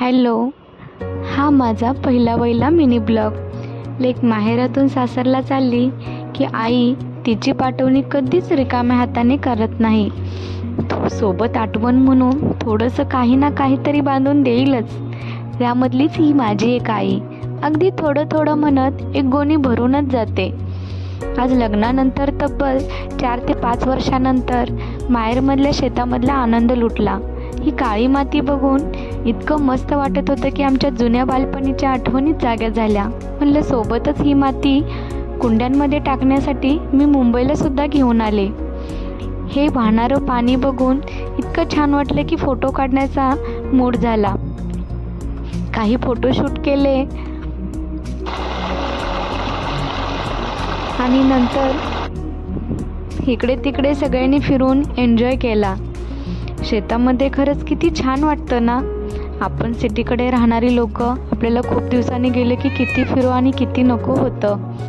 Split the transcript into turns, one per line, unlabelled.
Hello. हा माझा पहिला मिनी ब्लॉग. लेक माहेरातून सासरला चालली की आई तिची पाठवणी कधीच रिकाम्या हाताने करत नाही. सोबत आठवण म्हणून थोडंसं काही ना काहीतरी बांधून देईलच. त्यामधलीच ही माझी एक आई. अगदी थोडं थोडं म्हणत एक गोणी भरूनच जाते. आज लग्नानंतर तब्बल 4 ते 5 वर्षानंतर माहेरमधल्या शेतामधला आनंद लुटला. ही काळी माती बघून इतकं मस्त वाटत होतं की आमच्या जुन्या बालपणीच्या आठवणी जाग्या झाल्या. म्हणलं सोबतच ही माती कुंड्यांमध्ये टाकण्यासाठी मी मुंबईला सुद्धा घेऊन आले. हे वाहणारं पाणी बघून इतकं छान वाटलं की फोटो काढण्याचा मूड झाला. काही फोटोशूट केले आणि नंतर इकडे तिकडे सगळ्यांनी फिरून एन्जॉय केला. शेतामध्ये खरंच किती छान वाटतं ना. आपण सिटीकडे राहणारी लोक आपल्याला खूप दिवसांनी गेले की किती फिरू आणि किती नको होतं.